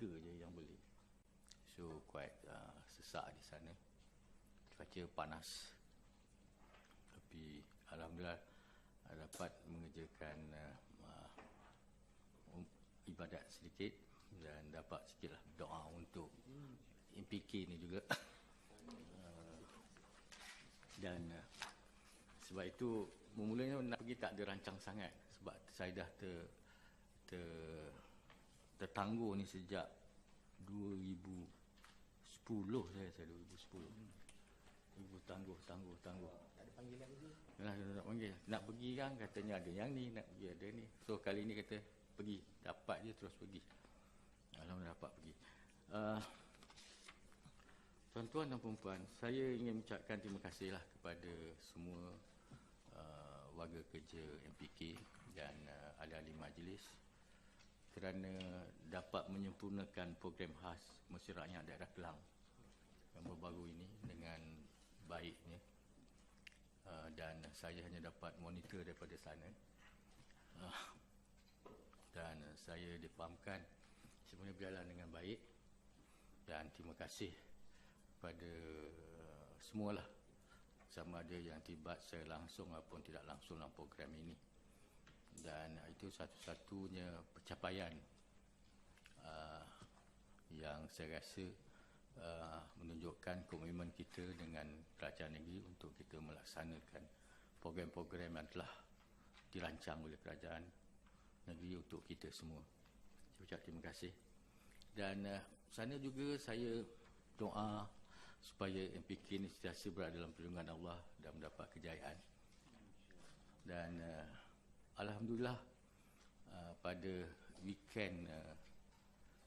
3 je yang boleh. So quite sesak di sana, cuaca panas, tapi alhamdulillah dapat mengerjakan ibadat sedikit dan dapat sikitlah doa untuk MPK ni juga. Dan sebab itu memulanya nak pergi tak ada rancang sangat, sebab saya dah tertangguh ni sejak 2010 saya 2010. Ibu tangguh. Tak ada panggilan lagi. Yalah, nak panggil. Nak pergi kan katanya ada yang ni, nak pergi ada ni. So kali ni kata pergi, dapat je terus pergi. Alhamdulillah dapat pergi. Tuan-tuan dan perempuan, saya ingin mengucapkan terima kasihlah kepada semua warga kerja MPK dan ahli-ahli majlis kerana dapat menyempurnakan program khas Mesra Rakyat Daerah Kelang yang baru ini dengan baiknya. Dan saya hanya dapat monitor daripada sana, dan saya difahamkan semuanya berjalan dengan baik, dan terima kasih kepada semualah, sama ada yang terlibat secara langsung ataupun tidak langsung dalam program ini. Dan itu satu-satunya pencapaian yang saya rasa menunjukkan komitmen kita dengan kerajaan negeri untuk kita melaksanakan program-program yang telah dirancang oleh kerajaan negeri untuk kita semua. Saya ucap terima kasih. Dan sana juga saya doa supaya MPK ini sentiasa berada dalam perlindungan Allah dan mendapat kejayaan. Dan alhamdulillah pada weekend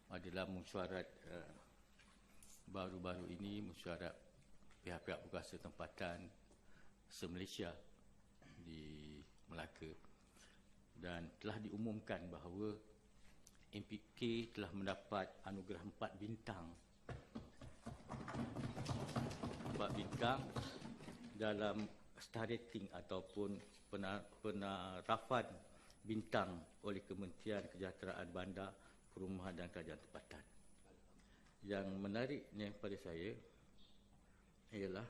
adalah mesyuarat baru-baru ini, mesyuarat pihak-pihak berkuasa tempatan se-Malaysia di Melaka, dan telah diumumkan bahawa MPK telah mendapat anugerah 4 bintang dalam star rating ataupun penarafan bintang oleh Kementerian Kesejahteraan Bandar, Perumahan dan Kerajaan Tempatan. Yang menariknya pada saya ialah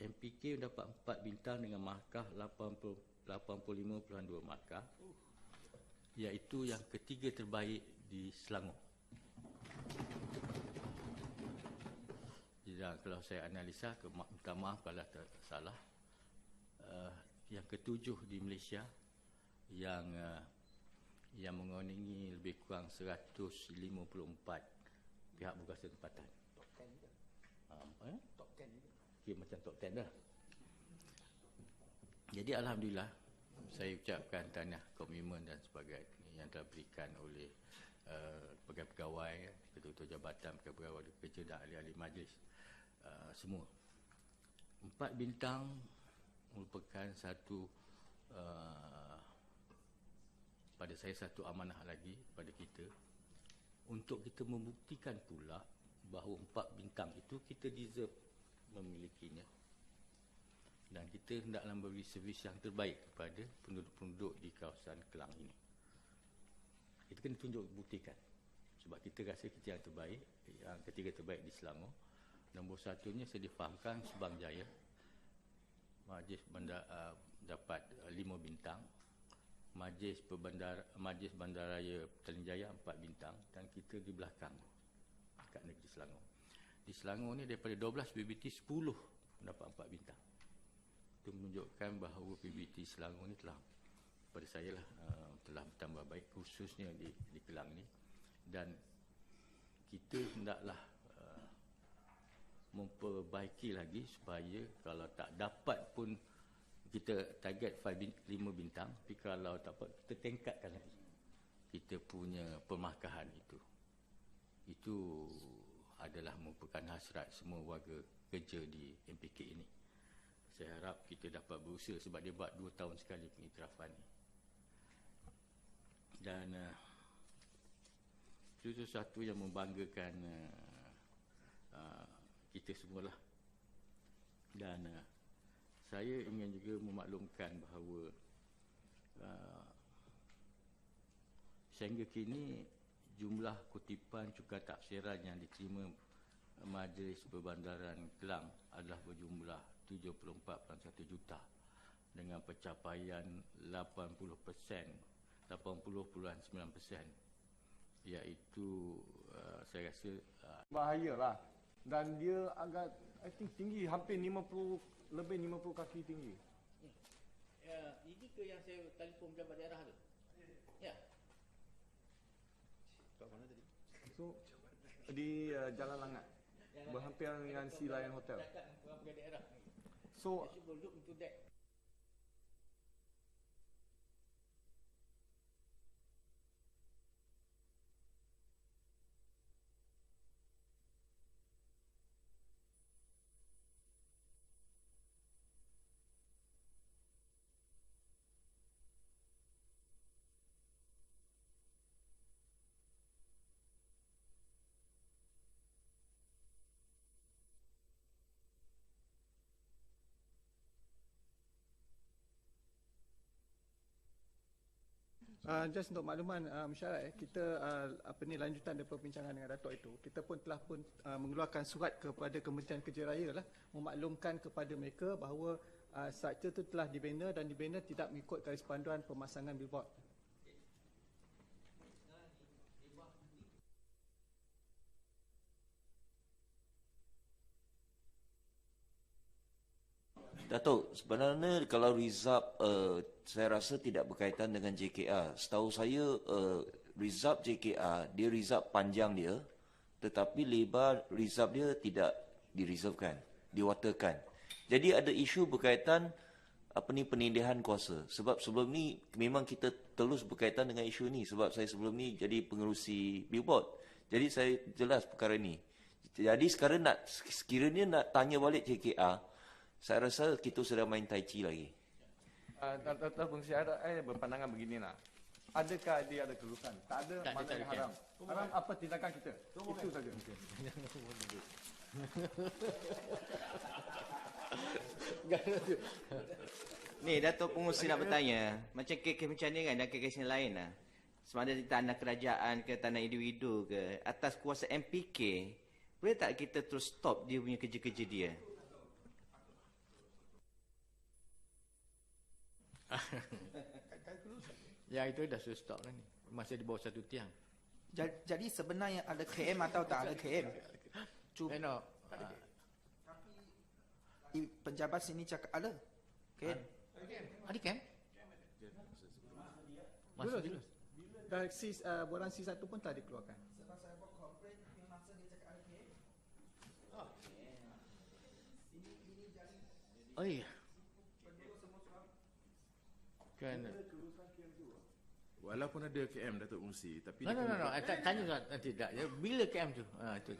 MPK mendapat 4 bintang dengan markah 85.2 markah, iaitu yang ketiga terbaik di Selangor. Dan kalau saya analisa, minta maaf kalau salah, yang ketujuh di Malaysia yang mengaungi lebih kurang 154 pihak berkuasa tempatan. Top 10 juga. Top 10 juga. Okay, macam top 10 dah. Jadi alhamdulillah, saya ucapkan tahniah komitmen dan sebagainya yang telah berikan oleh pegawai-pegawai, ketua-ketua jabatan, pegawai kerja dan ahli-ahli majlis semua. 4 bintang merupakan satu pada saya satu amanah lagi pada kita untuk kita membuktikan pula bahawa 4 bintang itu kita deserve memilikinya, dan kita hendaklah memberi servis yang terbaik kepada penduduk-penduduk di kawasan Kelang ini. Kita kena tunjuk, buktikan, sebab kita rasa kita yang terbaik, yang ketiga terbaik di Selangor. Nombor satunya saya difahamkan Subang Jaya, majlis dapat 5 bintang, Majlis Bandaraya Petaling Jaya 4 bintang, dan kita di belakang dekat negeri Selangor. Di Selangor ni daripada 12 PBT 10 mendapat 4 bintang. Itu menunjukkan bahawa PBT Selangor ni telah, pada saya lah, telah bertambah baik, khususnya di Kelang ni. Dan kita hendaklah memperbaiki lagi supaya kalau tak dapat pun kita target 5 bintang, tapi kalau tak dapat kita tingkatkan lagi kita punya pemarkahan itu. Itu adalah merupakan hasrat semua warga kerja di MPK ini. Saya harap kita dapat berusaha, sebab dia buat 2 tahun sekali pengiktirafan ni. Dan itu sesuatu yang membanggakan kita semualah. Dan saya ingin juga memaklumkan bahawa sehingga kini jumlah kutipan cukai taksiran yang diterima Majlis Perbandaran Kelang adalah berjumlah 74.1 juta dengan pencapaian 80%, 80.9%, iaitu saya rasa bahayalah. Dan dia agak I think tinggi, hampir 50, lebih 50 kaki tinggi. Ya, ini ke yang saya telefon pejabat daerah tu? Ya. Kat mana tadi? So di Jalan Langat, berhampiran dengan Sea Lion Hotel. So look into that. Just untuk makluman masyarakat, kita lanjutan daripada perbincangan dengan Datuk itu, kita pun telah mengeluarkan surat kepada Kementerian Kerja Raya lah, memaklumkan kepada mereka bahawa struktur itu telah dibina dan dibina tidak mengikut garis panduan pemasangan billboard. Datuk, sebenarnya kalau result saya rasa tidak berkaitan dengan JKR. Setahu saya result JKR, dia result panjang dia, tetapi lebar result dia tidak direservekan, diwatakan. Jadi ada isu berkaitan penindihan kuasa. Sebab sebelum ni memang kita terus berkaitan dengan isu ni. Sebab saya sebelum ni jadi pengerusi billboard. Jadi saya jelas perkara ni. Jadi sekarang sekiranya nak tanya balik JKR, saya rasa kita sudah main tai chi lagi. Datuk Fungsi saya berpandangan beginilah. Adakah dia ada kelusan? Tak ada, mana yang haram. Haram apa tindakan kita? Itu saja. Ni Datuk Pengurusi nak bertanya, macam kes macam ni kan dan kes yang lain lah. Sama ada di tanah kerajaan ke tanah individu ke, atas kuasa MPK, boleh tak kita terus stop dia punya kerja-kerja dia? Ya, itu dah sudah stop dah ni. Masih di bawah satu tiang. Jadi sebenarnya ada KM atau tak ada KM? Cuma Di penjabat sini cakap ada KM. ada kan? Masih dulu. Dan borang C1 pun telah dikeluarkan. Oh iya. Kan. Walaupun ada KM Datuk Fungsi, tapi No. Tanya tidak. Bila KM tu? Tu.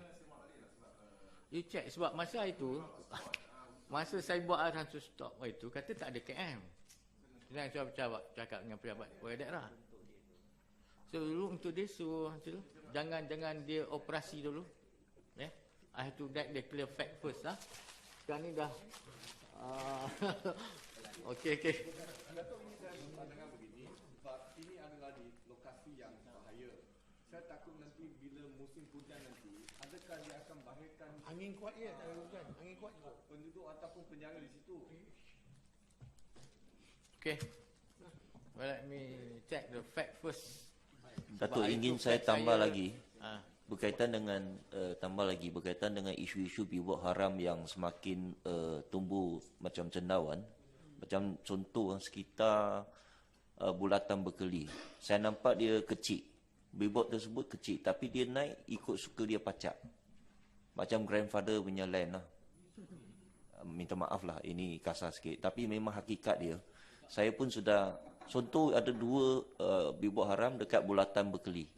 You check sebab masa itu, masa saya buat arahan to stop itu kata tak ada KM. Yang saya cakap dengan pejabat daerah. So dulu untuk dia jangan dia operasi dulu. Ya. I have to declare fact first lah. Sekarang ni dah okey. Datuk ini saya berpandangan begini, sebab ini adalah di lokasi yang bahaya. Saya takut nanti bila musim hujan nanti, adakah dia akan bahayakan Angin kuat je, tak ada hujan. Angin kuat je. penduduk ataupun penjara di situ. Okay. Well, let me check the fact first. Datuk, Sebab ingin itu saya fact tambah saya- lagi. Berkaitan dengan isu-isu billboard haram yang semakin tumbuh macam cendawan. Macam contoh sekitar Bulatan Berkeli. Saya nampak dia kecil. Billboard tersebut kecil, tapi dia naik ikut suka dia pacak. Macam grandfather punya land lah. Minta maaf lah, ini kasar sikit. Tapi memang hakikat dia. Saya pun sudah, contoh ada 2 billboard haram dekat Bulatan Berkeli.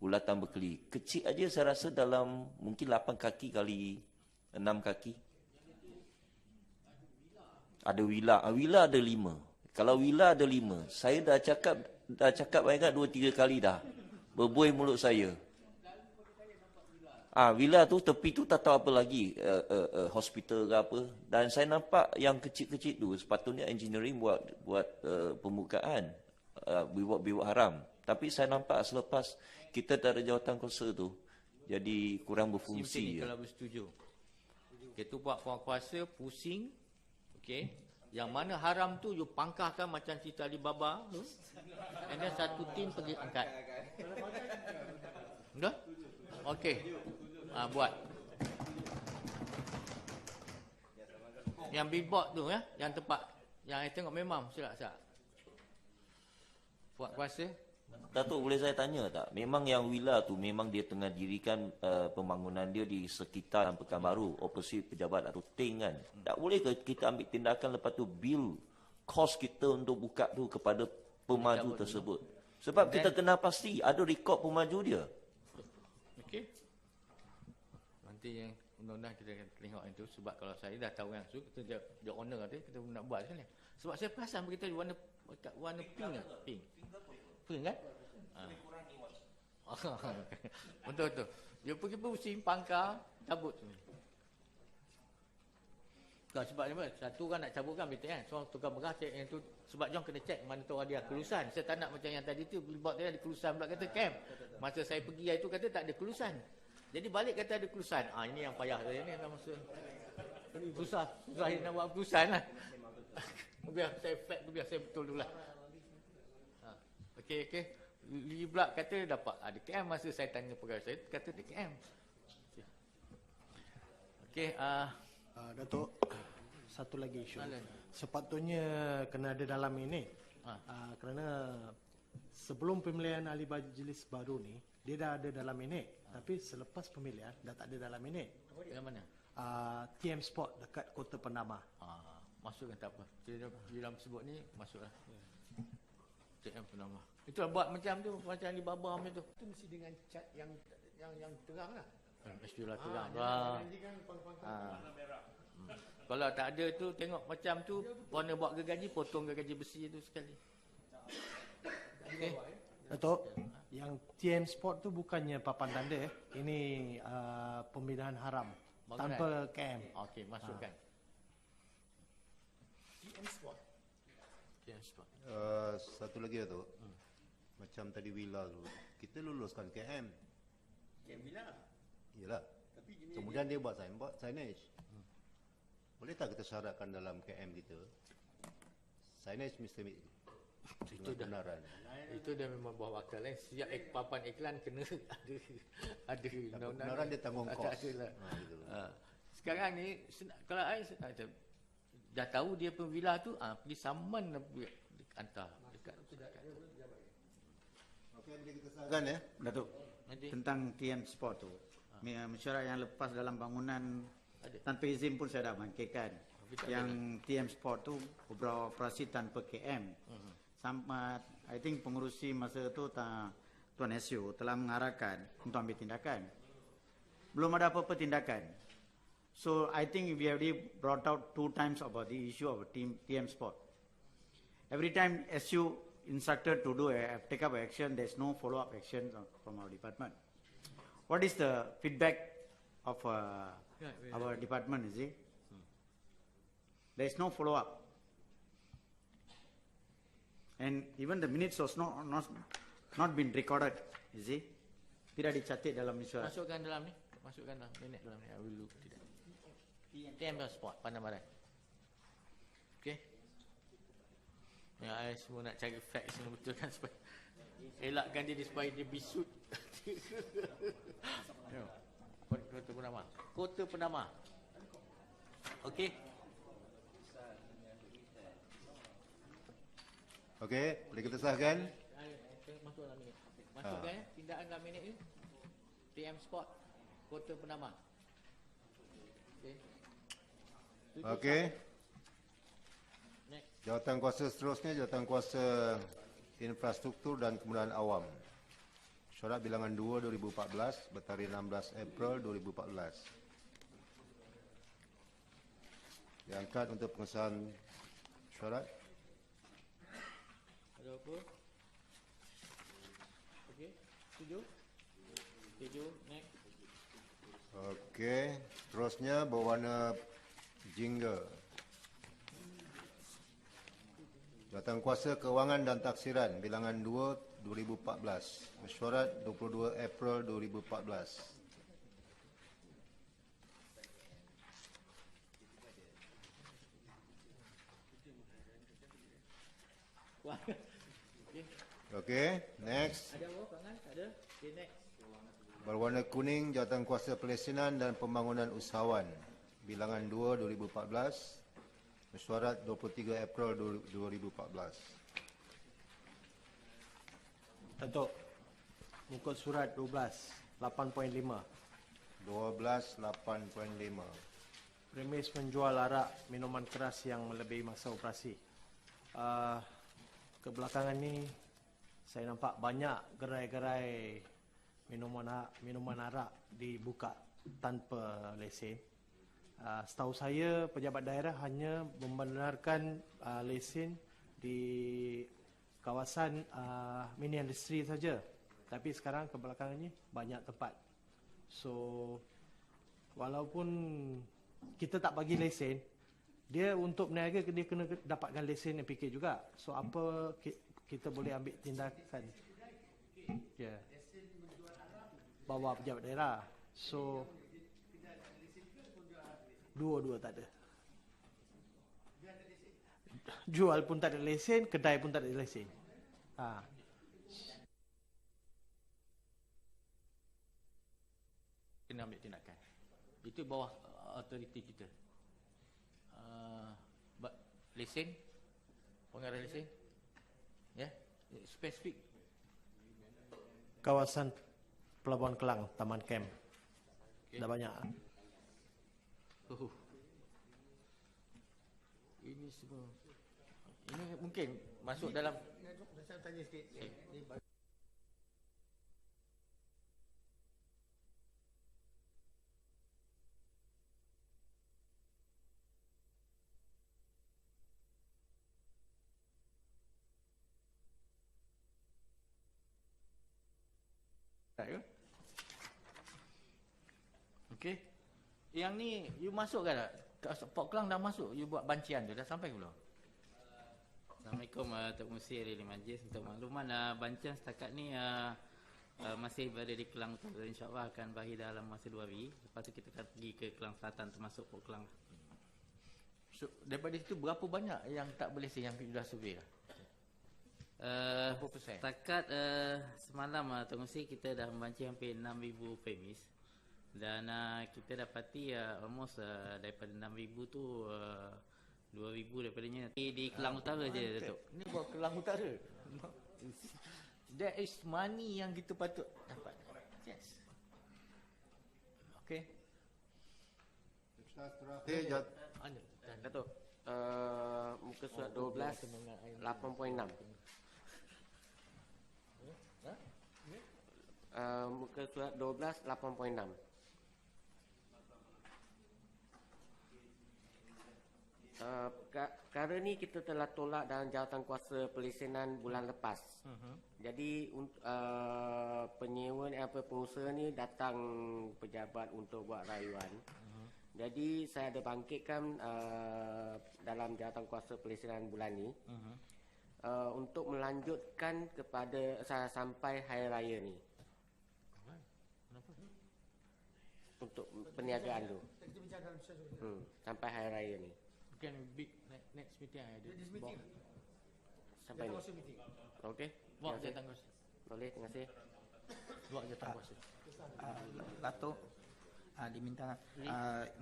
Bulatan Berkeli. Kecil aja saya rasa dalam mungkin 8 kaki kali 6 kaki. Ada villa. Villa ada 5. Kalau villa ada 5, saya dah cakap banyak 2-3 kali dah. Berbuih mulut saya. Villa tu tepi tu tak tahu apa lagi, hospital ke apa. Dan saya nampak yang kecil-kecil tu sepatutnya engineering buat pembukaan billboard haram. Tapi saya nampak selepas kita tak ada jawatan kuasa tu. Jadi kurang Macam berfungsi. ni kalau bersetuju. Kita buat kuasa pusing. Okey. Yang mana haram tu you pangkahkan macam cerita Alibaba tu. And then satu tim pergi angkat. Dah? Okey. Buat. Yang billboard tu ya, yang tempat yang saya tengok memang silap-silap. Buat kuasa. Datuk, boleh saya tanya tak? Memang yang Wila tu memang dia tengah dirikan pembangunan dia di sekitar Pekanbaru, opposite pejabat Datuk Teng kan? Tak boleh ke kita ambil tindakan lepas tu bill kos kita untuk buka tu kepada pemaju tersebut? Sebab kita kena pasti ada rekod pemaju dia. Okey. Nanti yang undang-undang kita akan tengok itu, sebab kalau saya dah tahu yang tu, kita dia owner dia, kita nak buat sekali. Sebab saya perasan berita warna pink kan? Pink kan? Betul. Dia pergi pusing, pangkar, cabut. Kalau sebab ni, satu kan nak cabut kan betul kan? Seorang tukar beras cek yang tu, sebab John kena cek mana tu dia kelulusan. Saya tak nak macam yang tadi tu, billboard tadi ada kelulusan pula kata camp. Masa saya pergi hari tu kata tak ada kelulusan. Jadi balik kata ada kelulusan. Ini yang payah saya ni dah masa. Susah nak buat kelulusan lah. Biar saya fact tu, biar saya betul dulu lah. Okey. Lee pula kata dapat ada KM. Masa saya tanya pegawai saya, kata ada KM. Okey. Datuk, satu lagi isu. Sepatutnya kena ada dalam ini. Kerana sebelum pemilihan ahli majlis baru ni, dia dah ada dalam ini. Tapi selepas pemilihan, dah tak ada dalam ini. Yang mana? TM Sport dekat Kota Penama. Masukkan tak apa. Dia dalam sebut ni, masuklah. TM Penama. Itulah buat macam tu, macam Alibaba macam tu. Itu mesti dengan cat yang terang lah. Mestilah terang lah. Kalau tak ada tu, tengok macam tu, warna buat gergaji, potong gergaji besi tu sekali. Okay. Datuk, yang TM Sport tu bukannya papan tanda. Ini pembinaan haram. Bangunan. Tanpa KM. Okey, masukkan. TM Sport. Satu lagi Datuk. Macam tadi Wila tu, kita luluskan KM. KM Wila? Yalah. Kemudian dia buat signage. Boleh tak kita syaratkan dalam KM kita, signage mesti Itu dah kebenaran. Itu dah memang buah wakil Siap papan iklan kena ada undang-undang. Kebenaran dia tanggung kos. Sekarang ni kalau saya dah tahu dia pemvila tu, pergi saman hantar dekat. Okey, boleh kita sahkan ya, Datuk. Tentang TM Sport tu. Mesyuarat yang lepas dalam bangunan tanpa izin pun saya dah bangkitkan. Yang TM Sport tu beroperasi tanpa KM. Sama, I think pengurusi masa tu Tuan SU telah mengarahkan untuk ambil tindakan. Belum ada apa-apa tindakan. So I think we have already brought out 2 times about the issue of TM Sport. Every time SU instructed to take up action, there's no follow-up action from our department. What is the feedback of our department, is it? There is no follow-up. And even the minutes was not been recorded, is it? Tidak dicatat dalam mesyuarat. Masukkan dalam ni. Masukkan dalam minit dalam ni. I will look. Tidak. TM Sport, Pandang Barat. Okey. Ya, I semua nak cari facts yang betul kan supaya elakkan dia supaya dia bisut. Kota Penama. Kota Penama. Okey. Okey, boleh kita sahkan? Masuk dalam minit. Masukkan tindakan dalam minit ni. TM Sport, Kota Penama. Okey. Okey. Jawatan kuasa seterusnya, jawatan kuasa infrastruktur dan kemudahan awam. Syarat bilangan 2 2014 bertarikh 16 April 2014. Diangkat untuk pengesahan syarat. Ada apa? Okey. Setuju? Setuju. Next. Okey, terusnya berwarna jingga. Jawatan kuasa Kewangan dan Taksiran bilangan 2 2014. Mesyuarat 22 April 2014. Okey, next. Ada apa Pangan? Ada? Okay, next. Berwarna kuning, Jawatankuasa Pelesenan dan Pembangunan Usahawan. Bilangan 2 2014. Mesyuarat 23 April 2014. Datuk, muka surat 12, 8.5. 12.8.5. Premis menjual arak minuman keras yang melebihi masa operasi. Kebelakangan ni saya nampak banyak gerai-gerai minuman arak dibuka tanpa lesen. Setahu saya pejabat daerah hanya membenarkan lesen di kawasan mini industri saja. Tapi sekarang kebelakangan ni banyak tempat. So walaupun kita tak bagi lesen, dia untuk berniaga dia kena dapatkan lesen MPK juga. So apa kita boleh ambil tindakan? Ya. Bawa pejabat daerah. So dua-dua tak ada. Jual pun tak ada lesen, kedai pun tak ada lesen. Kena ambil tindakan. Itu bawah autoriti kita. Lesen, pengarah lesen, ya, spesifik. Kawasan Pelabuhan Kelang, Taman Camp. Dah banyak. Ini semua. Ini mungkin masuk dalam. Saya tanya sikit. Okey. Yang ni you masuk kan tak? Port Klang dah masuk, you buat bancian tu dah sampai ke belum? Assalamualaikum Tok Musi Ahli Majlis. Untuk makluman bancian setakat ni masih berada di Kelang Utara. InsyaAllah akan berakhir dalam masa 2 hari. Lepas tu kita akan pergi ke Kelang Selatan termasuk Port Klang. So, daripada situ berapa banyak yang tak boleh yang you dah survey lah? Berapa persen? Setakat semalam Tok Musi kita dah membanci hampir 6,000 premis. Dan kita dapati almost daripada 6,000 tu 2,000 daripadanya di Kelang Utara je Datuk. Ini buat Kelang Utara. That is money yang kita patut dapat. Yes. Okay. Datuk, muka surat 12 8.6. Muka surat 12 8.6. Perkara ni kita telah tolak dalam Jawatankuasa Pelesenan bulan lepas. Jadi penyewa pengusaha ni datang pejabat untuk buat rayuan. Jadi saya ada bangkitkan dalam Jawatankuasa Pelesenan bulan ni untuk melanjutkan kepada sampai hari raya ni. Untuk perniagaan tu. Sampai hari raya ni. Bukan big next meeting ada. This meeting. Sampai ni. Okey. Buat Jawatankuasa. Boleh, terima kasih. Buat Jawatankuasa. Datuk diminta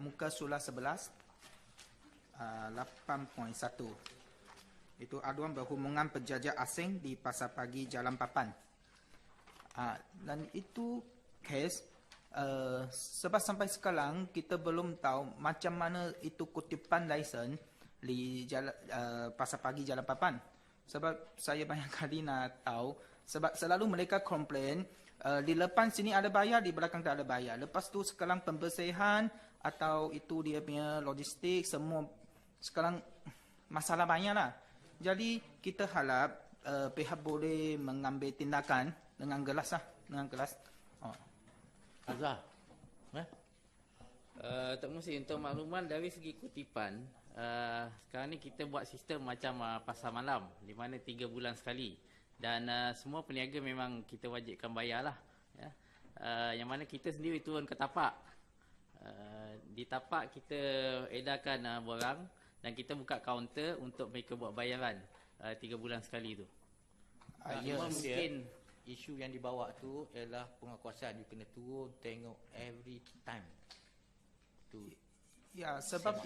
muka surat 11 8.1. Itu aduan berhubungan penjajah asing di Pasar Pagi Jalan Papan. Dan itu kes sebab sampai sekarang kita belum tahu macam mana itu kutipan lesen di Pasar Pagi Jalan Papan. Sebab saya banyak kali nak tahu, sebab selalu mereka komplain di depan sini ada bayar, di belakang tak ada bayar. Lepas tu sekarang pembersihan atau itu dia punya logistik semua sekarang masalah banyak lah. Jadi kita harap pihak boleh mengambil tindakan dengan gelas lah, dengan gelas. Azhar. Tok Musi, untuk makluman dari segi kutipan, sekarang ni kita buat sistem macam pasar malam di mana 3 bulan sekali. Dan semua peniaga memang kita wajibkan bayar lah. Ya. Yang mana kita sendiri turun ke tapak. Di tapak kita edarkan borang dan kita buka kaunter untuk mereka buat bayaran 3 bulan sekali tu. Mungkin isu yang dibawa tu ialah penguasaan. You kena turun tengok every time. Tu. Ya, sebab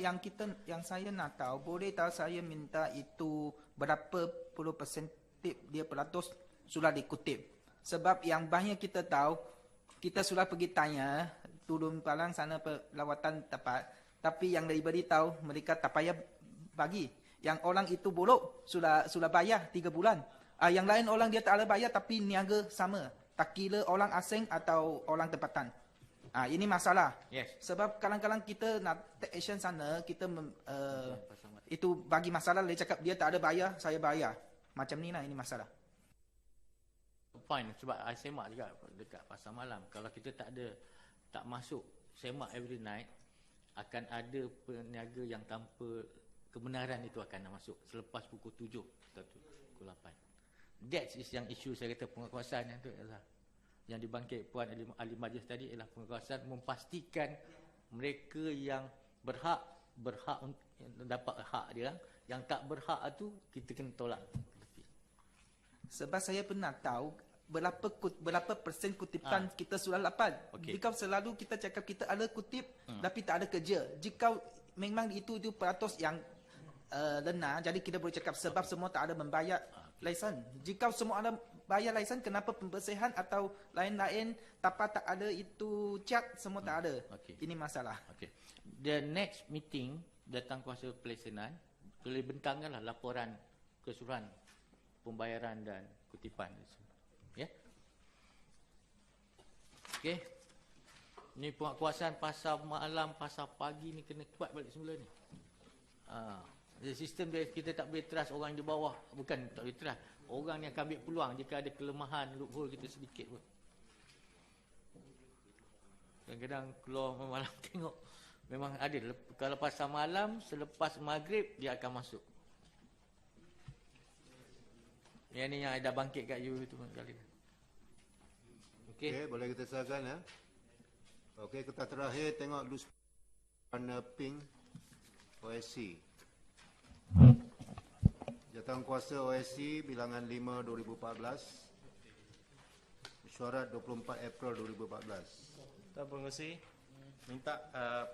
yang saya nak tahu, boleh tahu saya minta itu berapa puluh peratus sudah dikutip. Sebab yang banyak kita tahu, kita sudah pergi tanya, turun palang sana lawatan tepat, tapi yang diberi tahu mereka tak payah bagi. Yang orang itu bolok sudah bayar 3 bulan. Yang lain orang dia tak ada bayar tapi niaga sama. Tak kira orang asing atau orang tempatan. Ini masalah. Yes. Sebab kadang-kadang kita nak take action sana, kita itu bagi masalah, dia cakap dia tak ada bayar, saya bayar. Macam ni lah, ini masalah. Fine, sebab I semak juga dekat pasar malam. Kalau kita tak masuk semak every night, akan ada peniaga yang tanpa kebenaran itu akan masuk selepas pukul 7 atau pukul 8. That is yang isu saya kata penguasaan yang tu adalah yang dibangkit Puan Ahli Majlis tadi ialah penguasaan memastikan mereka yang berhak dapat hak dia, yang tak berhak tu kita kena tolak. Sebab saya pernah tahu berapa persen kutipan kita sudah dapat. Okay. Jika selalu kita cakap kita ada kutip tapi tak ada kerja. Jika memang itu peratus yang lenar, jadi kita boleh cakap sebab semua tak ada membayar lesen. Jika semua ada bayar lesen, kenapa pembersihan atau lain-lain tak ada itu cat, semua tak ada. Okay. Ini masalah. Okay. The next meeting datang kuasa pelesenan, boleh bentangkanlah laporan keseluruhan pembayaran dan kutipan. Ya. Okey. Ni penguasaan pasar malam, pasar pagi ni kena kuat balik semula ni. Sistem dia kita tak boleh trust orang di bawah, bukan tak boleh trust. Orang yang akan ambil peluang jika ada kelemahan, loophole kita sedikit pun. Kadang-kadang keluar malam tengok memang ada. Kalau pasar malam selepas maghrib dia akan masuk. Yang ni yang dah bangkit kat you tu kali. Okey, boleh kita silakan ya. Okey, kita terakhir tengok loose warna pink OSC. Jawatankuasa OSC bilangan 5 2014. Mesyuarat 24 April 2014. Tuan Pengerusi, minta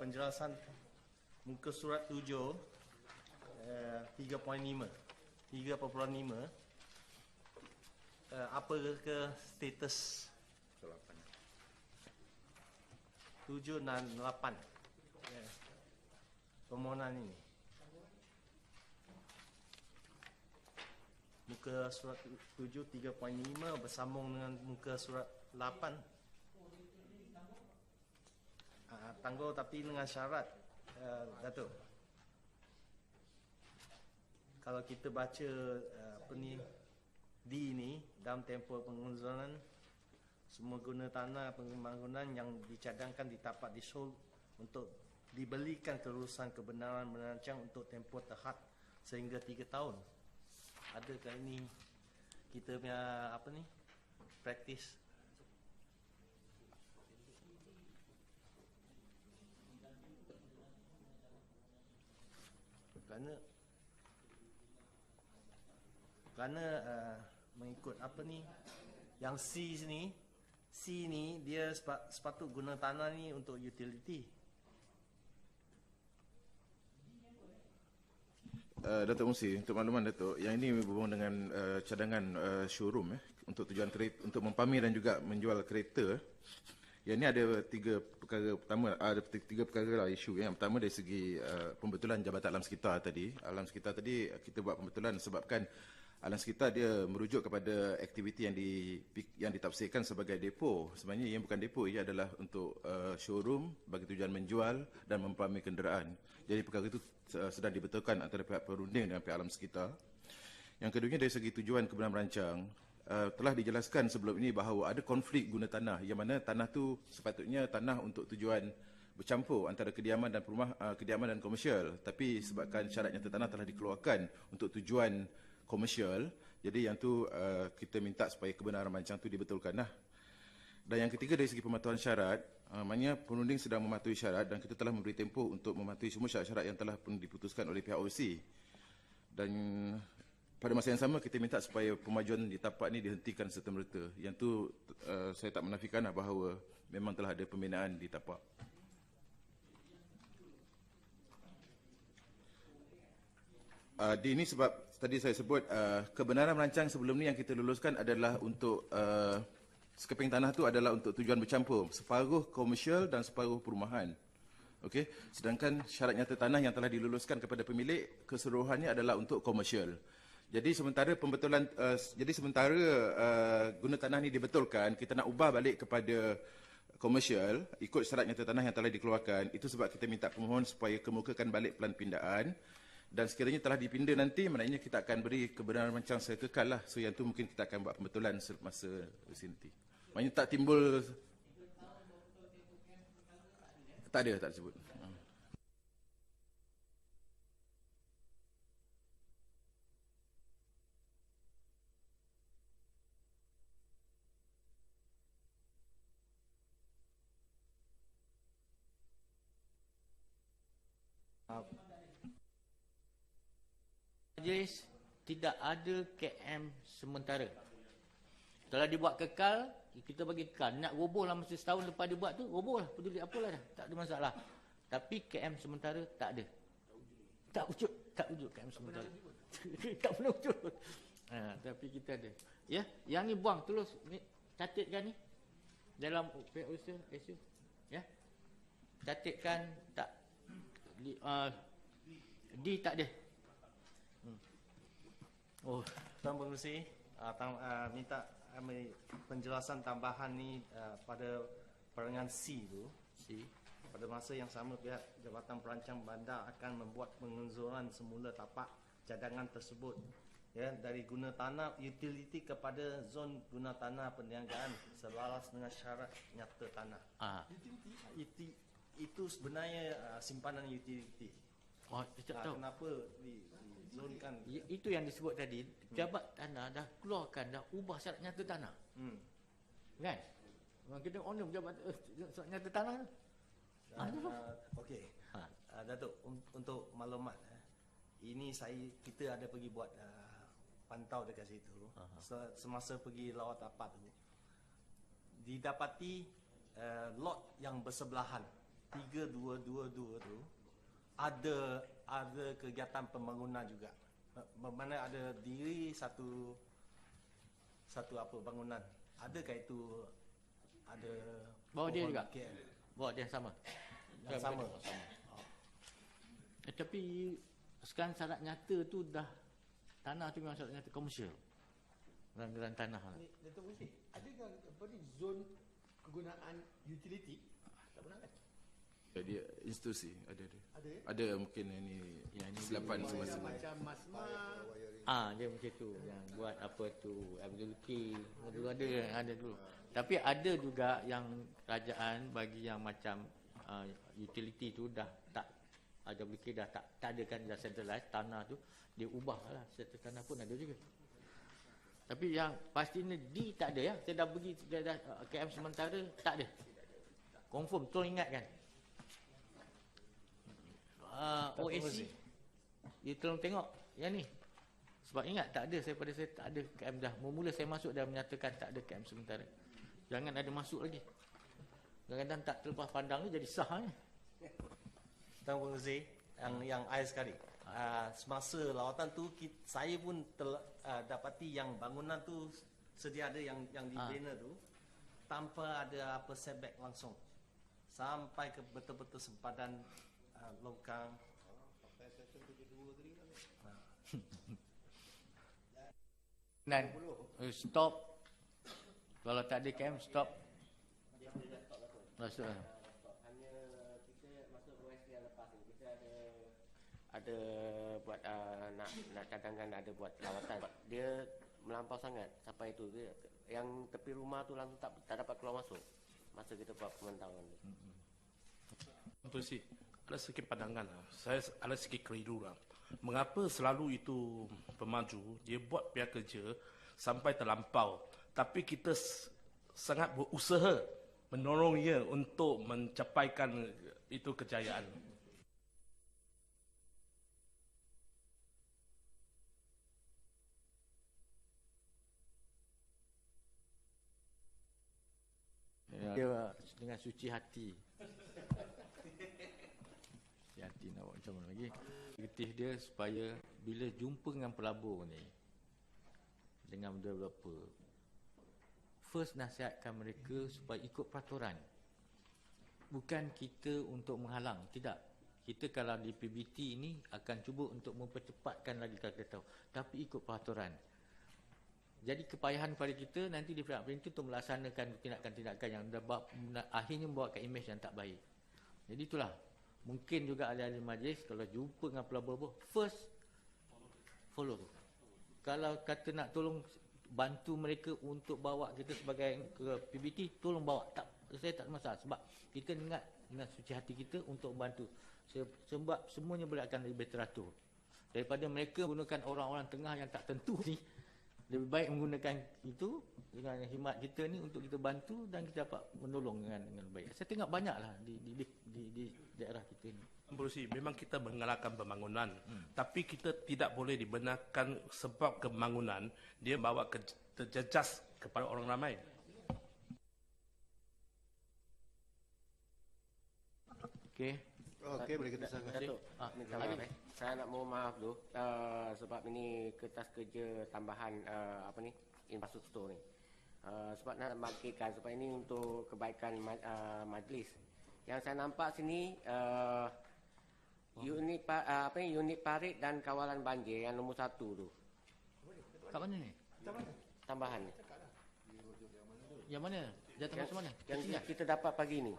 penjelasan muka surat 7 3.5 apa ke status 7 dan 8 permohonan ini. Muka surat 7 3.5 bersambung dengan muka surat 8. Tangguh tapi dengan syarat Datuk. Kalau kita baca D ni dalam tempoh penguzuran, semua guna tanah pembangunan yang dicadangkan ditapak disold untuk dibelikan kelulusan kebenaran merancang untuk tempoh terhad sehingga 3 tahun. Adakah ini kita punya praktis? Kerana mengikut yang C ni dia sepatut guna tanah ni untuk utility. Datuk Musi, untuk makluman Datuk, yang ini berhubung dengan cadangan showroom untuk tujuan kereta, untuk mempamir dan juga menjual kereta. Yang ini ada 3 perkara pertama, ada 3 perkara lah isu. Yang pertama dari segi pembetulan Jabatan Alam Sekitar tadi. Alam Sekitar tadi kita buat pembetulan sebabkan alam sekitar dia merujuk kepada aktiviti yang ditafsirkan sebagai depo. Sebenarnya ia bukan depo, ia adalah untuk showroom bagi tujuan menjual dan mempamir kenderaan. Jadi perkara itu sedang dibetulkan antara pihak perunding dengan pihak alam sekitar. Yang keduanya dari segi tujuan kebenaran merancang, telah dijelaskan sebelum ini bahawa ada konflik guna tanah, yang mana tanah tu sepatutnya tanah untuk tujuan bercampur antara kediaman dan kediaman dan komersial, tapi sebabkan syarat nyata tanah telah dikeluarkan untuk tujuan komersial, Jadi yang tu kita minta supaya kebenaran rancang tu dibetulkan lah. Dan yang ketiga dari segi pematuhan syarat, maknanya penunding sedang mematuhi syarat dan kita telah memberi tempoh untuk mematuhi semua syarat-syarat yang telah pun diputuskan oleh pihak OC. Dan pada masa yang sama kita minta supaya pemajuan di tapak ni dihentikan serta-merta. Yang tu saya tak menafikan lah bahawa memang telah ada pembinaan di tapak. Ini sebab tadi saya sebut kebenaran merancang sebelum ni yang kita luluskan adalah untuk sekeping tanah tu adalah untuk tujuan bercampur, separuh komersial dan separuh perumahan. Okey, sedangkan syarat nyata tanah yang telah diluluskan kepada pemilik keseluruhannya adalah untuk komersial. Jadi sementara pembetulan guna tanah ni dibetulkan, kita nak ubah balik kepada komersial ikut syarat nyata tanah yang telah dikeluarkan. Itu sebab kita minta pemohon supaya kemukakan balik pelan pindaan. Dan sekiranya telah dipinda nanti, maknanya kita akan beri kebenaran rancang secara kekal lah. So yang tu mungkin kita akan buat pembetulan semasa nanti. Maknanya tak timbul, tak ada, tak disebut. Majlis tidak ada KM sementara. Setelah dibuat kekal, kita bagi kekal. Nak roboh lah masa setahun lepas dia buat tu, roboh lah, peduli apalah dah, tak ada masalah. Tapi KM sementara tak ada. Tak wujud KM sementara. Tak pernah wujud. Tapi kita ada. Ya, yang ni buang terus ni, catatkan ni dalam POC isu. Ya. Catatkan tak di tak ada. Oh, Tuan Pengerusi, minta penjelasan tambahan ni pada perangan C tu. Pada masa yang sama pihak Jabatan Perancang Bandar akan membuat pengenzuran semula tapak cadangan tersebut, ya, dari guna tanah utiliti kepada zon guna tanah perniagaan selaras dengan syarat nyata tanah. Itu sebenarnya simpanan utiliti. Oh, tak tahu. Kenapa dizonkan? Itu yang disebut tadi, pejabat tanah dah keluarkan, dah ubah syarat nyata tanah. Kan? Kita honor pejabat syarat nyata tanah. Okey. Datuk, untuk maklumat, ini kita ada pergi buat pantau dekat situ. Semasa pergi lawat tapak tu, didapati lot yang bersebelahan 3222 tu ada kegiatan pembangunan juga. Mana ada diri satu apa bangunan. Adakah itu ada bawa dia juga? KL? Bawa dia sama. Yang sama. Tapi sekarang syarat nyata tu dah, tanah tu memang syarat nyata komersial. Geran tanah. Datuk Musi, adakah apa ni zon kegunaan utility? Tak pernah kan? Jadi institusi ada. Ada ya? Ada mungkin ini kesilapan semasa ni. Macam Masma. Dia macam tu yang buat apa tu ability dulu ada dulu. Tapi ada juga yang kerajaan bagi yang macam utility tu dah tak ada ability, dah tak ada kan, dah centralized tanah tu dia ubah lah, serta tanah pun ada juga. Tapi yang pastinya tak ada ya. Saya dah pergi dah KM sementara tak ada. Confirm, tolong ingatkan. OAC dia tolong tengok yang ni. Sebab ingat tak ada, saya tak ada KM dah. Mula saya masuk dah menyatakan tak ada KM sementara. Jangan ada masuk lagi. Kadang-kadang tak terlepas pandang ni jadi sah ni. Tuan Pengerusi, yang air sekali. Semasa lawatan tu saya pun dapati yang bangunan tu sedia ada yang dibina tu tanpa ada apa setback langsung. Sampai ke betul-betul sempadan longkang. Dan stop. Kalau tak ada KM stop. Masuk. Hanya kita masuk OSD yang lepas ni, kita ada buat nak cadangkan, ada buat lawatan. Dia melampau sangat sampai itu dia, yang tepi rumah tu langsung tak dapat keluar masuk masa kita buat pemantauan. Terima kasih. Ada sedikit pandangan. Saya ada sedikit keliru lah. Mengapa selalu itu pemaju, dia buat pihak kerja sampai terlampau. Tapi kita sangat berusaha menolong ia untuk mencapaikan itu kejayaan. Dia dengan suci hati. Suci hati nak buat macam mana lagi. Getih dia supaya bila jumpa dengan pelabur ni, dengan developer, first nasihatkan mereka supaya ikut peraturan. Bukan kita untuk menghalang, tidak. Kita kalau di PBT ini akan cuba untuk mempercepatkan lagi kalau kita tahu. Tapi ikut peraturan. Jadi kepayahan pada kita nanti di pihak pemerintah untuk melaksanakan tindakan-tindakan yang akhirnya membawakan imej yang tak baik. Jadi itulah. Mungkin juga ahli-ahli majlis kalau jumpa dengan pelabur, first follow. Kalau kata nak tolong bantu mereka untuk bawa kita sebagai ke PBT, tolong bawa. Tak, saya tak masalah sebab kita ingat dengan suci hati kita untuk membantu. Sebab semuanya boleh akan lebih teratur. Daripada mereka menggunakan orang-orang tengah yang tak tentu ni, lebih baik menggunakan itu dengan khidmat kita ni untuk kita bantu dan kita dapat menolong dengan baik. Saya tengok banyaklah di daerah kita ni. Berusi, memang kita mengalahkan pembangunan, tapi kita tidak boleh dibenarkan sebab pembangunan dia bawa terjejas kepada orang ramai. Okey. Okey, boleh kita sahkan. Datuk, minta maaf saya nak mohon maaf dulu sebab ini kertas kerja tambahan infrastruktur ni. Sebab nak bangkitkan sebab ini untuk kebaikan majlis. Yang saya nampak sini unit parit dan kawalan banjir yang nombor 1 tu. Kat mana ni? Tambahan ni. Yang mana? Jatuh macam mana? Yang kita dapat pagi ni.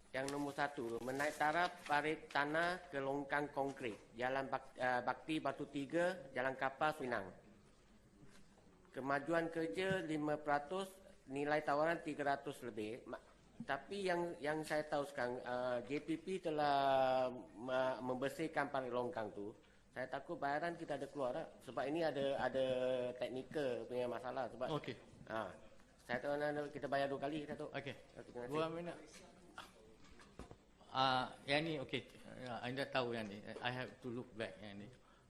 Yang nombor 1 tu, menaik taraf parit tanah ke longkang konkrit, Jalan Bakti Batu 3, Jalan Kapal Pinang. Kemajuan kerja 5%, nilai tawaran 300 lebih. Tapi yang saya tahu sekarang, JPP telah membersihkan parit longkang tu. Saya takut bayaran kita ada keluar lah. Sebab ini ada teknikal punya masalah. Sebab okey. Saya tahu kita bayar 2 kali, kita tahu. Okey. 2 minit. Yang ni okey, anda tahu yang ni. I have to look back yang ni.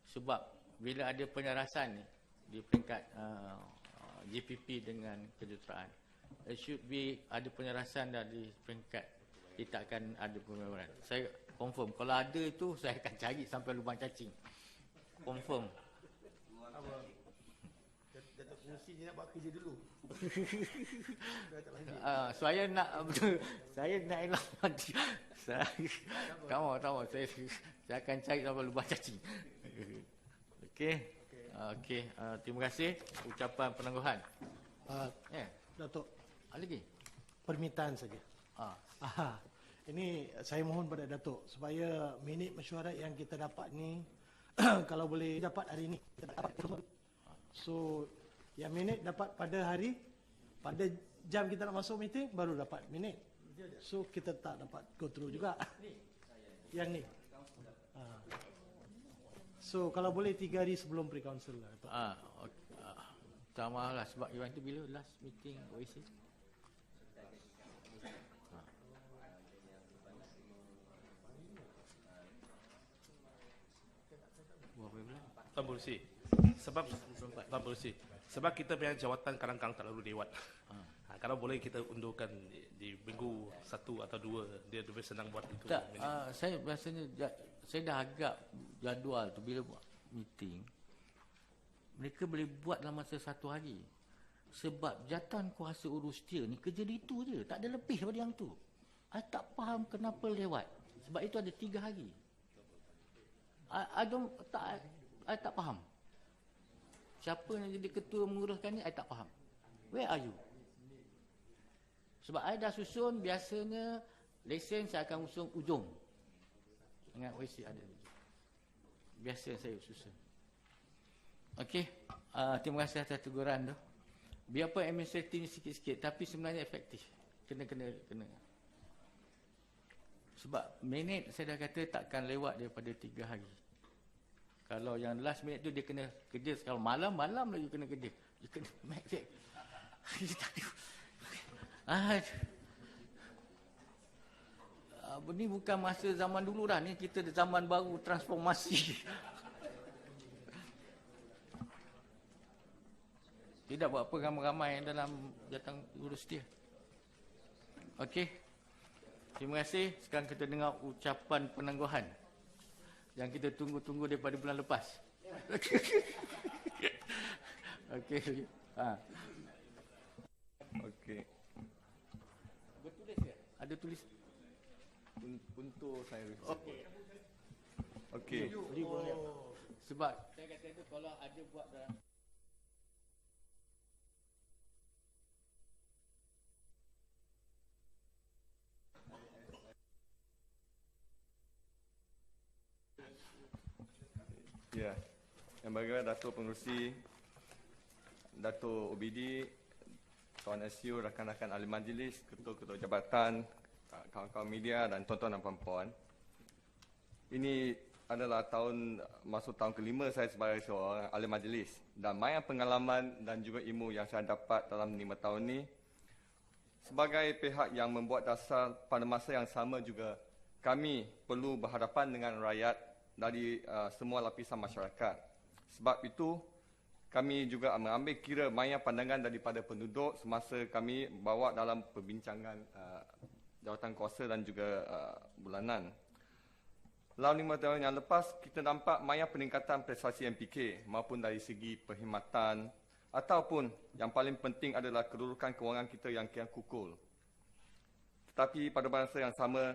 Sebab bila ada penyerasan ni di peringkat JPP dengan kejuruteraan, it should be ada penyerasan dari peringkat kita akan ada pembayaran. Saya confirm kalau ada itu saya akan cari sampai lubang cacing. Confirm. Datuk Fungsi dia nak buat kerja dulu. Saya nak elak mati. Tak mau. Saya akan cari sampai lubang cacing. Okey. Terima kasih ucapan penangguhan. Datuk, ada lagi? Permintaan saja. Ini saya mohon pada Datuk supaya minit mesyuarat yang kita dapat ni kalau boleh dapat hari ini. So yang minit dapat pada hari, pada jam kita nak masuk meeting baru dapat minit. So kita tak dapat go through juga. Yang ni. So kalau boleh 3 hari sebelum pre-council lah. Tak maaf lah sebab event tu bila last meeting OAC? Tuan Polisi. Sebab kita punya jawatan kadang-kadang terlalu lewat. Kalau boleh kita undurkan di minggu 1 atau 2, dia lebih senang buat itu. Tak, saya biasanya saya dah agak jadual tu bila buat meeting. Mereka boleh buat dalam masa 1 hari. Sebab jawatan kuasa urus dia ni kerja dia itu je, tak ada lebih daripada yang tu. I tak faham kenapa lewat. Sebab itu ada 3 hari. I tak faham. Siapa yang jadi ketua menguruskan ni, I tak faham. Where are you? Sebab I dah susun, biasanya lesen saya akan usung ujung. Dengan OAC ada. Biasa saya susun. Okey. Terima kasih atas teguran tu. Biarpun administratif sikit-sikit, tapi sebenarnya efektif. Kena. Sebab minit saya dah kata takkan lewat daripada 3 hari. Kalau yang last minute tu dia kena kerja, kalau malam-malam lagi kena kerja. Dia kena make check. Ni bukan masa zaman dulu dah, ni kita zaman baru transformasi. Tidak buat apa ramai-ramai dalam datang urus dia. Okey. Terima kasih. Sekarang kita dengar ucapan penangguhan yang kita tunggu-tunggu daripada bulan lepas. Okey. Okey. Bertulis ya? Ada tulis. Untuk saya. Okey. Okey. Sebab saya kata itu kalau ada buat dalam Ya. Yang bagi Datuk Pengerusi, Datuk OBD, Tuan SU, rakan-rakan ahli majlis, ketua-ketua jabatan, kawan-kawan media dan tuan-tuan dan puan-puan. Ini adalah masuk tahun kelima saya sebagai seorang ahli majlis dan banyak pengalaman dan juga ilmu yang saya dapat dalam 5 tahun ini. Sebagai pihak yang membuat dasar pada masa yang sama juga kami perlu berhadapan dengan rakyat dari semua lapisan masyarakat. Sebab itu, kami juga mengambil kira banyak pandangan daripada penduduk semasa kami bawa dalam perbincangan jawatan kuasa dan juga bulanan. Dalam 5 tahun yang lepas, kita nampak banyak peningkatan prestasi MPK maupun dari segi perkhidmatan ataupun yang paling penting adalah kedudukan kewangan kita yang kian kukul. Tetapi pada masa yang sama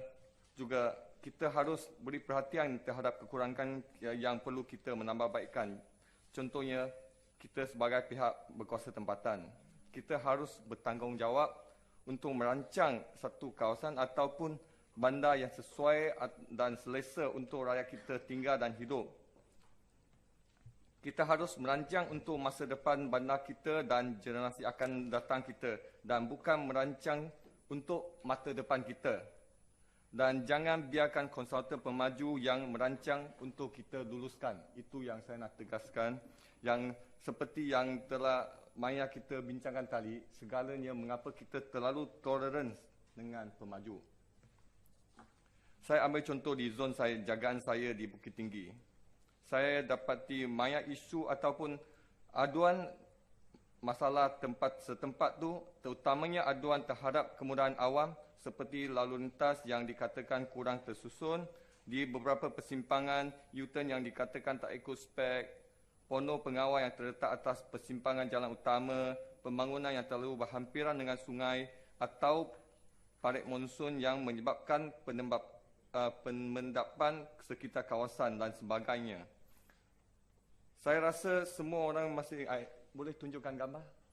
juga kita harus beri perhatian terhadap kekurangan yang perlu kita menambahbaikkan. Contohnya, kita sebagai pihak berkuasa tempatan, kita harus bertanggungjawab untuk merancang satu kawasan ataupun bandar yang sesuai dan selesa untuk rakyat kita tinggal dan hidup. Kita harus merancang untuk masa depan bandar kita dan generasi akan datang kita dan bukan merancang untuk masa depan kita. Dan jangan biarkan konsultan pemaju yang merancang untuk kita luluskan. Itu yang saya nak tegaskan. Yang seperti yang telah banyak kita bincangkan tadi, segalanya mengapa kita terlalu tolerans dengan pemaju. Saya ambil contoh di zon saya, jagaan saya di Bukit Tinggi. Saya dapati banyak isu ataupun aduan masalah tempat setempat tu, terutamanya aduan terhadap kemudahan awam seperti lalu lintas yang dikatakan kurang tersusun, di beberapa persimpangan U-turn yang dikatakan tak ikut spek, pondok pengawal yang terletak atas persimpangan jalan utama, pembangunan yang terlalu berhampiran dengan sungai atau parit monsun yang menyebabkan pemendapan sekitar kawasan dan sebagainya. Saya rasa semua orang masih boleh tunjukkan gambar.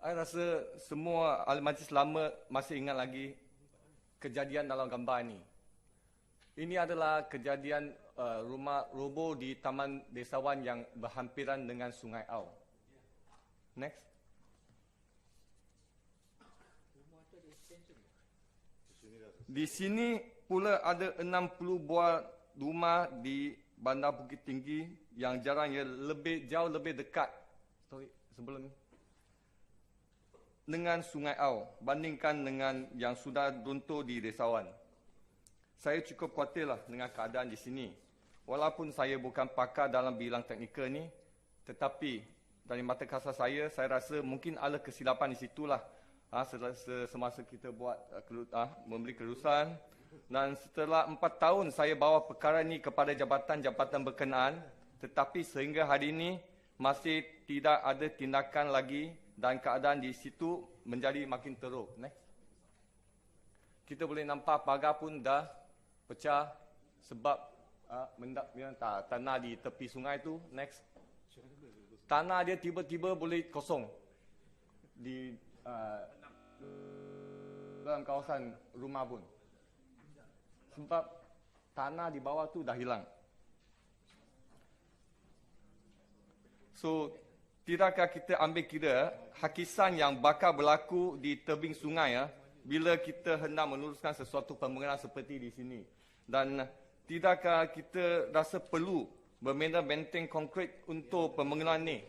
Saya rasa semua ahli majlis lama masih ingat lagi kejadian dalam gambar ini. Ini adalah kejadian rumah roboh di Taman Desawan yang berhampiran dengan Sungai Au. Next. Di sini pula ada 60 buah rumah di Bandar Bukit Tinggi yang jarangnya jauh lebih dekat sebelum dengan Sungai Au bandingkan dengan yang sudah runtuh di Desawan. Saya cukup khawatirlah dengan keadaan di sini. Walaupun saya bukan pakar dalam bidang teknikal ni, tetapi dari mata kasar saya rasa mungkin ada kesilapan di situlah. Semasa kita buat memberi kelulusan, dan setelah 4 tahun saya bawa perkara ini kepada jabatan-jabatan berkenaan, tetapi sehingga hari ini masih tidak ada tindakan lagi dan keadaan di situ menjadi makin teruk. Next. Kita boleh nampak pagar pun dah pecah sebab tanah di tepi sungai tu. Next. Tanah dia tiba-tiba boleh kosong di dalam kawasan rumah pun. Sebab tanah di bawah tu dah hilang. So, tidakkah kita ambil kira hakisan yang bakal berlaku di tebing sungai bila kita hendak meneruskan sesuatu pembangunan seperti di sini. Dan tidakkah kita rasa perlu berbentang-bentang konkret untuk pembangunan ni?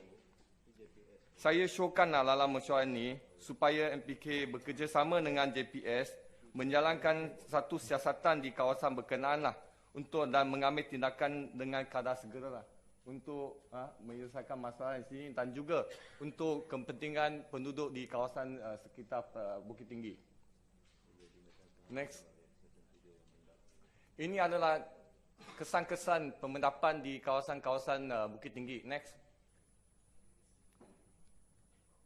Saya syorkanlah dalam mesyuarat ni supaya MPK bekerjasama dengan JPS menjalankan satu siasatan di kawasan berkenaan lah untuk dan mengambil tindakan dengan kadar segera lah untuk menyelesaikan masalah di sini dan juga untuk kepentingan penduduk di kawasan sekitar Bukit Tinggi. Next. Ini adalah kesan-kesan pemendapan di kawasan-kawasan Bukit Tinggi. Next.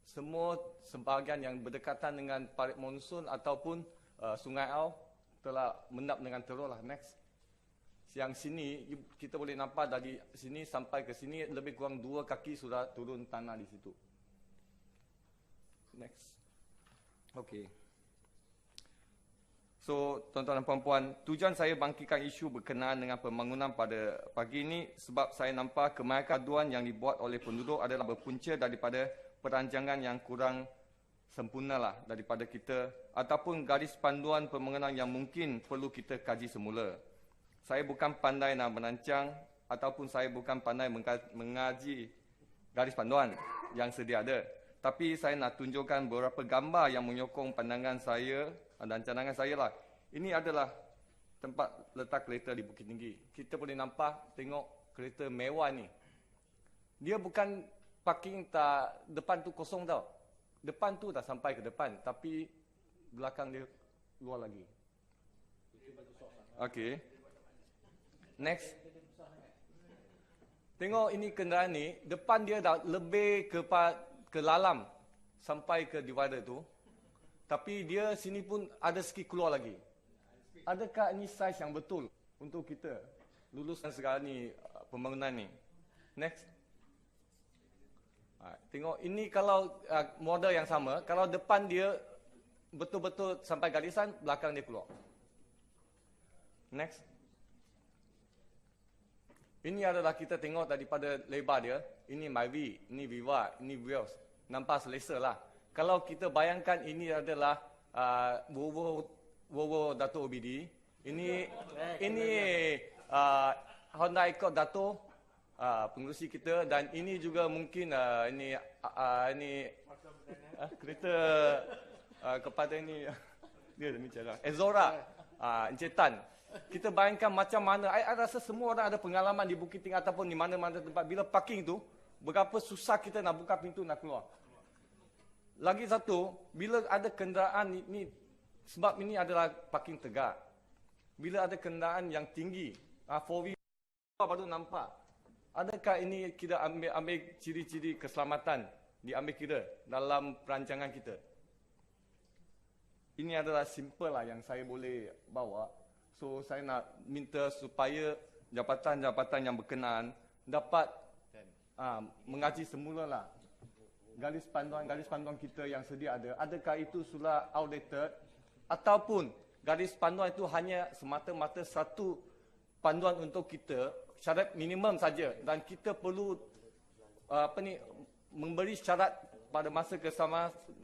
Semua sebahagian yang berdekatan dengan parit monsun ataupun Sungai Au telah mendap dengan teruk lah. Next. Yang sini kita boleh nampak dari sini sampai ke sini lebih kurang 2 kaki sudah turun tanah di situ. Next. Okay. So, tuan-tuan dan puan-puan, tujuan saya bangkitkan isu berkenaan dengan pembangunan pada pagi ini sebab saya nampak kebanyakan aduan yang dibuat oleh penduduk adalah berpunca daripada perancangan yang kurang sempurna lah daripada kita ataupun garis panduan pembangunan yang mungkin perlu kita kaji semula. Saya bukan pandai nak merancang ataupun saya bukan pandai mengaji garis panduan yang sedia ada. Tapi saya nak tunjukkan beberapa gambar yang menyokong pandangan saya dan cadangan saya lah. Ini adalah tempat letak kereta di Bukit Tinggi. Kita boleh nampak, tengok kereta mewah ni. Dia bukan parking tak, depan tu kosong tau. Depan tu dah sampai ke depan, tapi belakang dia luar lagi. Okey. Next. Tengok ini kenderaan ni, depan dia dah lebih ke lalam sampai ke divider tu. Tapi dia sini pun ada sikit keluar lagi. Adakah ini saiz yang betul untuk kita luluskan sekarang ni pembangunan ni? Next. Tengok ini kalau model yang sama, kalau depan dia betul-betul sampai garisan, belakang dia keluar. Next. Ini adalah kita tengok daripada lebar dia. Ini Myvi, ini Viva, ini Vios. Nampak selesa lah. Kalau kita bayangkan ini adalah Volvo Dato' OBD. Ini Honda Accord Dato' pengurusi kita dan ini juga mungkin ini kereta kepada ini dia demi cara Ezora Encetan. Kita bayangkan macam mana, saya rasa semua orang ada pengalaman di Bukit Tinggi ataupun di mana-mana tempat bila parking tu berapa susah kita nak buka pintu nak keluar. Lagi satu, bila ada kenderaan ni sebab ini adalah parking tegak. Bila ada kenderaan yang tinggi, 4V baru nampak. Adakah ini kita ambil ciri-ciri keselamatan diambil kira dalam perancangan kita? Ini adalah simple lah yang saya boleh bawa. So saya nak minta supaya jabatan-jabatan yang berkenaan dapat mengaji semula lah garis panduan kita yang sedia ada. Adakah itu sudah outdated ataupun garis panduan itu hanya semata-mata satu panduan untuk kita, syarat minimum saja dan kita perlu memberi syarat pada masa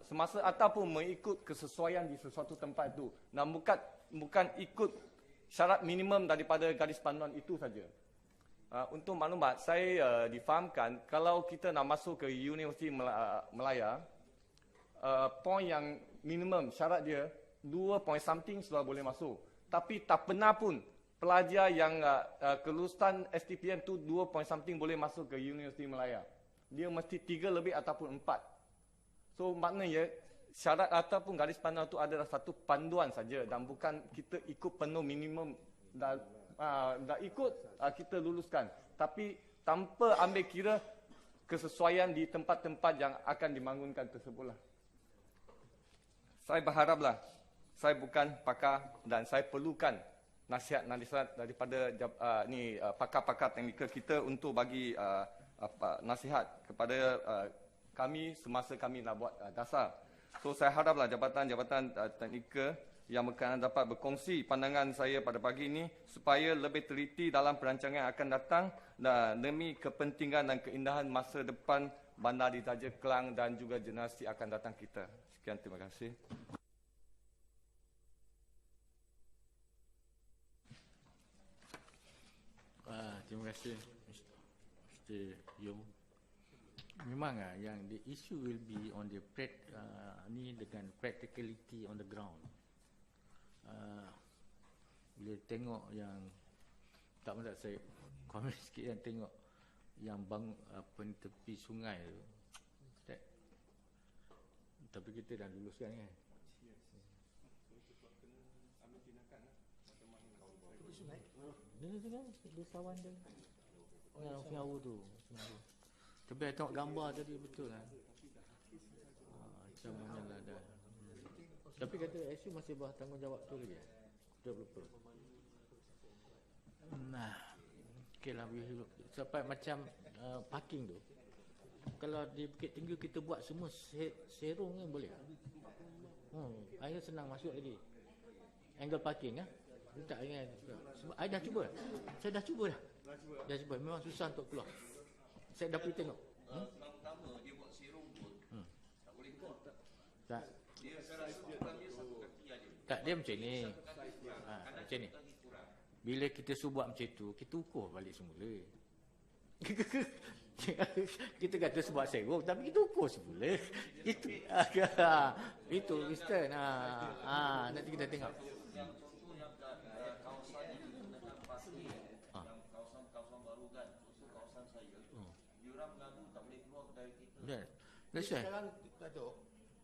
semasa ataupun mengikut kesesuaian di sesuatu tempat itu dan bukan ikut syarat minimum daripada garis panduan itu saja. Untuk maklumat, saya difahamkan kalau kita nak masuk ke Universiti Melaya, poin yang minimum syarat dia 2 point something sudah boleh masuk. Tapi tak pernah pun pelajar yang kelulusan STPM tu 2 point something boleh masuk ke Universiti Melaya. Dia mesti 3 lebih ataupun 4. So maknanya syarat ataupun garis panduan itu adalah satu panduan saja dan bukan kita ikut penuh minimum dan ikut kita luluskan. Tapi tanpa ambil kira kesesuaian di tempat-tempat yang akan dibangunkan tersebutlah. Saya berharaplah, saya bukan pakar dan saya perlukan nasihat-nasihat daripada pakar-pakar teknikal kita untuk bagi nasihat kepada kami semasa kami nak buat dasar. So saya haraplah jabatan-jabatan teknikal yang berkenaan dapat berkongsi pandangan saya pada pagi ini supaya lebih teliti dalam perancangan yang akan datang dan demi kepentingan dan keindahan masa depan Bandar Ditaja Kelang dan juga generasi akan datang kita. Sekian, terima kasih. Terima kasih Mr. Yong. Memang yang the issue will be on the ni dengan practicality on the ground. Bila tengok yang tak maksud saya komen sikit yang tengok yang tepi sungai tu. Tapi kita dah luluskan kan. Dia sawan dia. Sungai tu. Tapi saya tengok gambar tadi betul kan. Macam mana lah dah. Tapi kata SU masih bertanggungjawab tu lagi. Betul. Nah, okeylah sampai macam parking tu. Kalau di Bukit Tinggi kita buat semua serong kan boleh. Saya senang masuk lagi. Angle parking kan. Tak ingat. Saya dah cuba. Saya dah cuba dah. Dah cuba. Memang susah untuk keluar. Saya dah pergi tengok. Pertama dia buat serong pun. Tak boleh keluar. Tak. Dia saya rasa dia satu kaki aja. Tak, dia macam ni. Macam ni. Bila kita suruh buat macam tu, kita ukur balik semula. Kita kata sebab serong, tapi kita ukur semula. Itu Kristen. Nanti kita tengok. Yang contoh yang kawasan itu dengan parking, yang kawasan baru kan, khusus kawasan saya, diorang mengaku tak boleh keluar dari kita. Sekarang Datuk,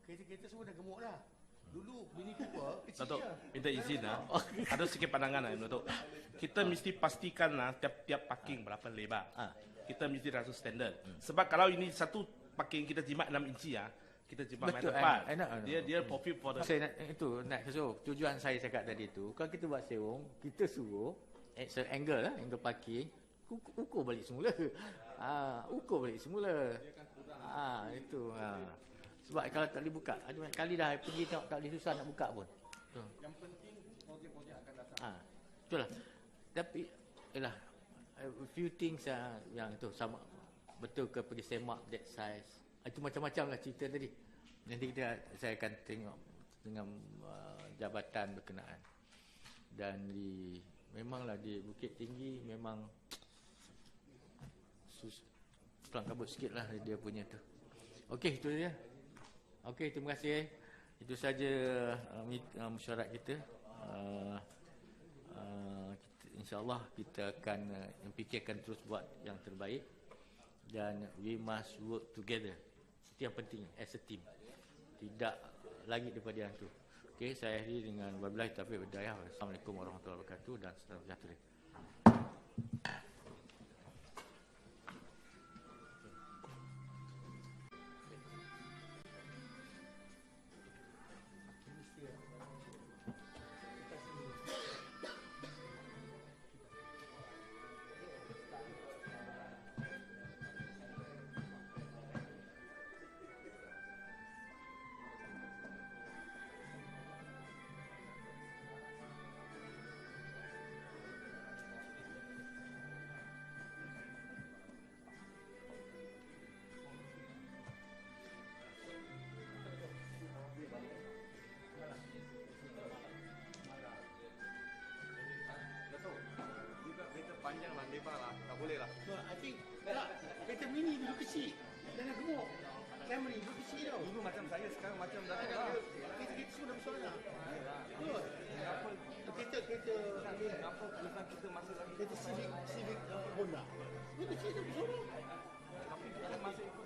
kereta-kereta semua dah gemuk dah. Dulu Mini Cooper kecil Datuk, je. minta izin ada sikit pandangan Datuk. Kita mesti pastikan tiap parking berapa lebar. Kita mesti rasa standard. Sebab kalau ini satu parking kita jimat 6 inci kita jimat main depan. Dia profit for the. Saya nak suruh tujuan saya cakap tadi tu, kalau kita buat serong, kita suruh angle angle parking ukur balik semula. Ukur balik semula. Itu. Sebab kalau tak boleh buka, ada banyak kali dah pergi tengok tak boleh, susah nak buka pun. Yang penting projek-projek akan datang. Itulah. Tapi ialah a few things yang tu sama betul ke pergi semak that size. Itu macam-macam lah cerita tadi. Nanti saya akan tengok dengan jabatan berkenaan. Dan memanglah di Bukit Tinggi memang kelang kabut sikit lah dia punya tu. Okey, itu dia. Okey, terima kasih. Itu saja mesyuarat kita. InsyaAllah kita akan fikirkan terus buat yang terbaik. Dan we must work together. Itu yang penting as a team. Tidak lagi daripada yang tu. Okey, saya akhiri dengan wabillahi taufiq wal hidayah. Assalamualaikum warahmatullahi wabarakatuh dan salam sejahtera. Panjang lah, lebar lah, tak boleh lah. No, I think kereta mini dulu kecil. Jangan gemuk. Camry dulu kecil tau. Dulu macam saya, sekarang macam Datuk lah. Kereta-kereta semua dah besar dah. Betul. Kereta Kenapa perusahaan kita masih lagi Civic Honda. Itu kecil tu besar dah. tapi kita masih ikut